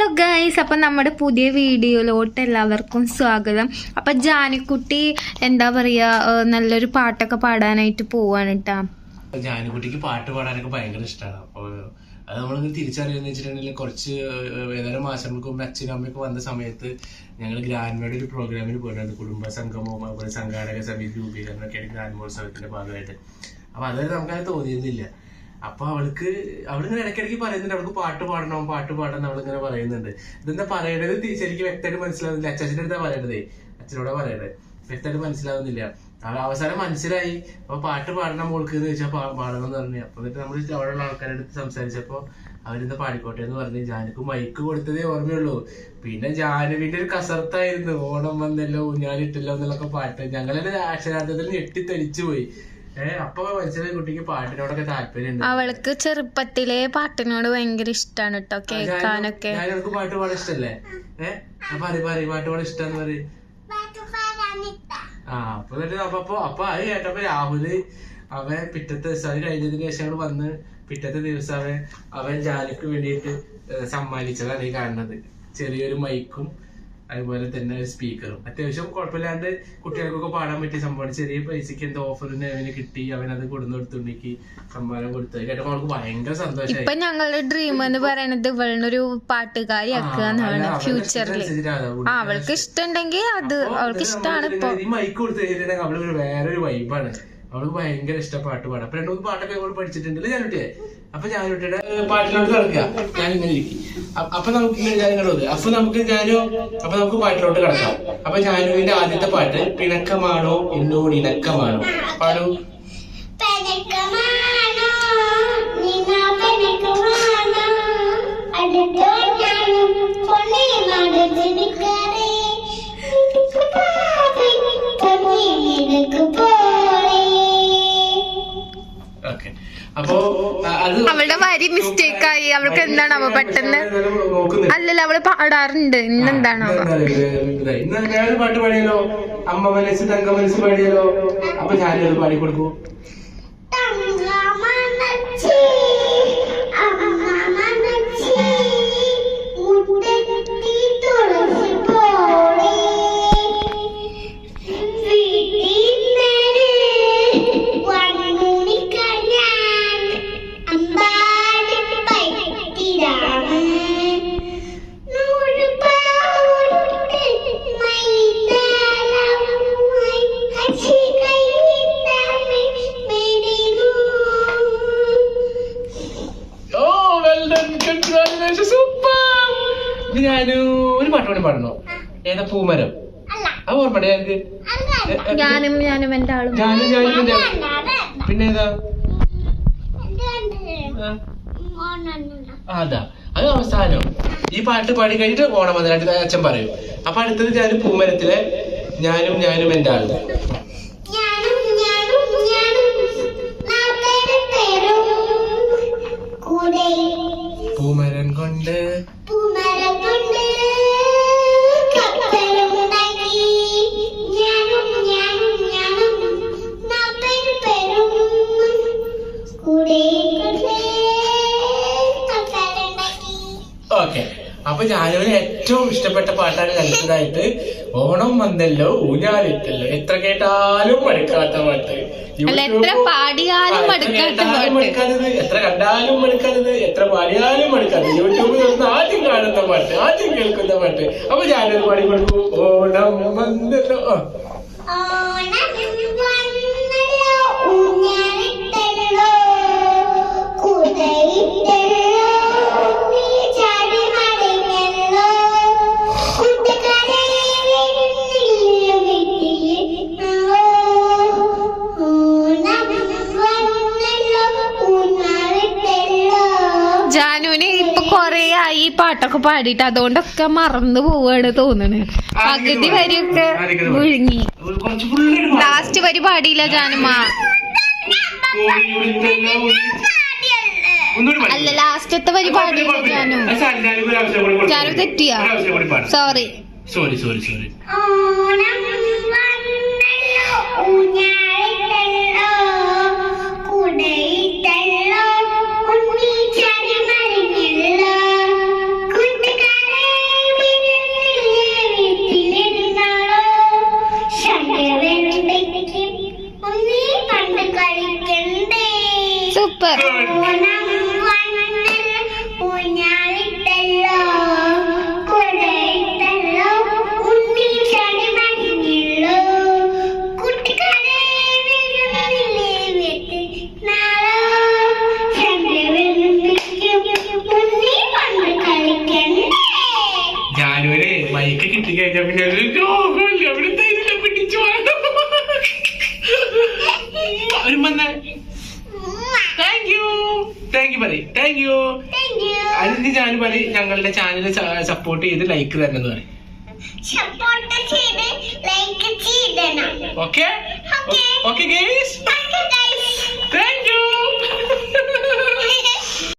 Hello guys, അപ്പം നമ്മുടെ പുതിയ വീഡിയോയിലോട്ട് എല്ലാവർക്കും സ്വാഗതം. അപ്പം ജാനിക്കുട്ടി എന്താ പറയുക, നല്ലൊരു പാട്ടൊക്കെ പാടാനായിട്ട് പോവാണ് കേട്ടോ. ജാനിക്കുട്ടിക്ക് പാട്ട് പാടാനൊക്കെ ഭയങ്കര ഇഷ്ടമാണ്. അപ്പോൾ അത് നമ്മളിങ്ങനെ തിരിച്ചറിയാന്ന് വെച്ചിട്ടുണ്ടെങ്കിൽ കുറച്ച് ഏതാനും മാസങ്ങൾക്ക് മുമ്പ് അച്ഛനും അമ്മയൊക്കെ വന്ന സമയത്ത് ഞങ്ങൾ ഗ്രാൻഡ്മയുടെ ഒരു പ്രോഗ്രാമിന് പോയിട്ടുണ്ട്. കുടുംബ സംഗമവും അതുപോലെ സംഘാടക സമിതി രൂപീകരണമൊക്കെയാണ് ഗ്രാൻഡ്മോത്സവത്തിന്റെ ഭാഗമായിട്ട്. അപ്പൊ അതായത് നമുക്കത് തോന്നിയിരുന്നില്ല. അപ്പൊ അവളിങ്ങനെ ഇടയ്ക്കിടയ്ക്ക് പറയുന്നുണ്ട് അവൾക്ക് പാട്ട് പാടണം അവളിങ്ങനെ പറയുന്നുണ്ട്. ഇതെന്താ പറയണത് ശരിക്കും വ്യക്തമായിട്ട് മനസ്സിലാവുന്നില്ല. അച്ഛൻ്റെ അടുത്താ പറയണതേ, അച്ഛനോടാ പറയണത്, വ്യക്തമായിട്ട് മനസ്സിലാവുന്നില്ല. അവസാനം മനസ്സിലായി. അപ്പൊ പാട്ട് പാടണം മോൾക്ക് എന്ന് ചോദിച്ചാൽ പാടണം എന്ന് പറഞ്ഞു. അപ്പൊ എന്നിട്ട് നമ്മൾ അവിടെയുള്ള ആൾക്കാരുടെ അടുത്ത് സംസാരിച്ചപ്പോ അവരിന്ന് പാടിക്കോട്ടെ എന്ന് പറഞ്ഞ് ജാനുക്ക് മൈക്ക് കൊടുത്തതേ ഓർമ്മയുള്ളൂ. പിന്നെ ജാനുവിന്റെ ഒരു കസർത്തായിരുന്നു, ഓണം വന്നല്ലോ ഊഞ്ഞാലിട്ടല്ലോ എന്നുള്ളൊക്കെ പാട്ട്. ഞങ്ങളുടെ അക്ഷരാർത്ഥത്തിൽ ഞെട്ടിത്തെളിച്ചു പോയി. അപ്പൊ മനസ്സിലായി കുട്ടിക്ക് പാട്ടിനോടൊക്കെ താല്പര്യം. അവൾക്ക് ചെറുപ്പത്തിലെ പാട്ടിനോട് ഭയങ്കര ഇഷ്ടമാണ് കേട്ടോ, കേൾക്കാനൊക്കെ. ഞാനവൾക്ക് പാട്ട് പാടാൻ ഇഷ്ടല്ലേ? പാട്ട് പാടാൻ ഇഷ്ടന്ന് പറയും. അപ്പൊ അപ്പൊ അത് കേട്ടപ്പോ രാഹുല് അവൻ പിറ്റത്തെ ദിവസം അത് കഴിഞ്ഞതിന് ശേഷം വന്ന് പിറ്റത്തെ ദിവസം അവൻ ജാനുക്ക് വേണ്ടിയിട്ട് സമ്മാനിച്ചതാണ് ഈ കാണുന്നത്. ചെറിയൊരു മൈക്കും അതുപോലെ തന്നെ ഒരു സ്പീക്കറും. അത്യാവശ്യം കുഴപ്പമില്ലാണ്ട് കുട്ടികൾക്കൊക്കെ പാടാൻ പറ്റിയ സംഭവമാണ്. ചെറിയ പൈസക്ക് എന്തോ ഓഫറിന് അവന് കിട്ടി, അവനത് കൊടുന്നു കൊടുത്തുണ്ടെങ്കിൽ സമ്മാനം കൊടുത്തത് കേട്ടപ്പോ അവൾക്ക് ഭയങ്കര സന്തോഷമായി. ഇപ്പൊ ഞങ്ങളുടെ ഡ്രീം എന്ന് പറയുന്നത് ഇവളിനൊരു പാട്ടുകാരി ആക്കുക എന്നാണ് ഫ്യൂച്ചറിൽ. അവൾക്ക് ഇഷ്ടമുണ്ടെങ്കിൽ അത് അവൾക്ക് ഇഷ്ടമാണ്. ഇപ്പൊ ഈ മൈക്ക് കൊടുത്തു കഴിഞ്ഞിട്ടുണ്ടെങ്കിൽ അവള് വേറൊരു വൈബാണ്. അവൾക്ക് ഭയങ്കര ഇഷ്ടം പാട്ട് പാടാം. അപ്പൊ 2-3 പാട്ടൊക്കെ അവൾ പഠിച്ചിട്ടുണ്ടല്ലോ ജാനുട്ടിയെ. അപ്പൊ ജാനുട്ടിയുടെ പാട്ടിലോട്ട് കിടക്കുക. ഞാനിങ്ങനെ ഇരിക്കും. അപ്പൊ നമുക്ക് നമുക്ക് പാട്ടിലോട്ട് കിടക്കാം. അപ്പൊ ജാനുവിന്റെ ആദ്യത്തെ പാട്ട് പിണക്കമാണോ എന്നോട് ഇണക്കമാണോ പാടൂ. അപ്പൊ അവളുടെ വരി മിസ്റ്റേക്ക് ആയി. അവൾക്ക് എന്താണ് അവ പെട്ടെന്ന് അല്ലല്ലോ അവള് പാടാറുണ്ട്. ഇന്നെന്താണോ ഇന്ന് പാട്ട് പാടിയല്ലോ, അമ്മ മനസ്സ് തങ്ക മനസ്സ് പാടിയല്ലോ. അപ്പൊ ഞാനത് പാടിക്കൊടുക്കൂ. ഞാന് ഒരു പാട്ട് കൂടി പാടണോ? ഏതാ? പൂമരം. അത് ഓർമ്മ ഞങ്ങക്ക്. ഞാനും എന്റെ ആളും. പിന്നെ ഏതാ? അതാ, അത് അവസാനം. ഈ പാട്ട് പാടി കഴിഞ്ഞിട്ട് ഓണം വന്നിട്ട് അച്ഛൻ പറയും. അപ്പൊ അടുത്തത് ഞാൻ പൂമരത്തിലെ ഞാനും എന്റെ ആളും. പൂമരം കൊണ്ട് ഓക്കെ. അപ്പൊ ജാനുവിന് ഏറ്റവും ഇഷ്ടപ്പെട്ട പാട്ടാണ് അടുത്തതായിട്ട് ഓണം വന്നല്ലോ ഊഞ്ഞാലിട്ടല്ലോ. എത്ര കേട്ടാലും മടുക്കാത്ത പാട്ട്, എത്ര പാടിയാലും മടുക്കാത്തത്, എത്ര കണ്ടാലും മടുക്കാത്തത്, എത്ര പാടിയാലും മടുക്കാത്തത്, യൂട്യൂബിൽ നിന്ന് ആദ്യം കാണുന്ന പാട്ട്, ആദ്യം കേൾക്കുന്ന പാട്ട്. അപ്പൊ ജാനുവിന് പാടി കൊടുക്കൂ. ഓണം വന്നല്ലോ. ജാനുവിന് ഇപ്പൊ കൊറേ ആയി പാട്ടൊക്കെ പാടിയിട്ട് അതുകൊണ്ടൊക്കെ മറന്നു പോവാണ് തോന്നണ്. പകുതി വരിയൊക്കെ വിഴുങ്ങി. ലാസ്റ്റ് വരി പാടിയില്ല ജാനുമ്മ. അല്ല, ലാസ്റ്റത്തെ വരി പാടിയില്ല ജാനു. ജാനു തെറ്റിയാ. സോറി. കുട്ടിക്കാരെ പാടി കഴിഞ്ഞാൽ പിന്നെ ഒരു രോഗമില്ല, അവിടെ തൈരില്ല പിടിച്ചു ഒരു വന്നേ. താങ്ക് യു പറയും. Thank you. അതിന് ഞാൻ പറയും ഞങ്ങളുടെ ചാനൽ സപ്പോർട്ട് ചെയ്ത് ലൈക്ക് തന്നെ എന്ന് പറയും. Okay okay guys, thank you.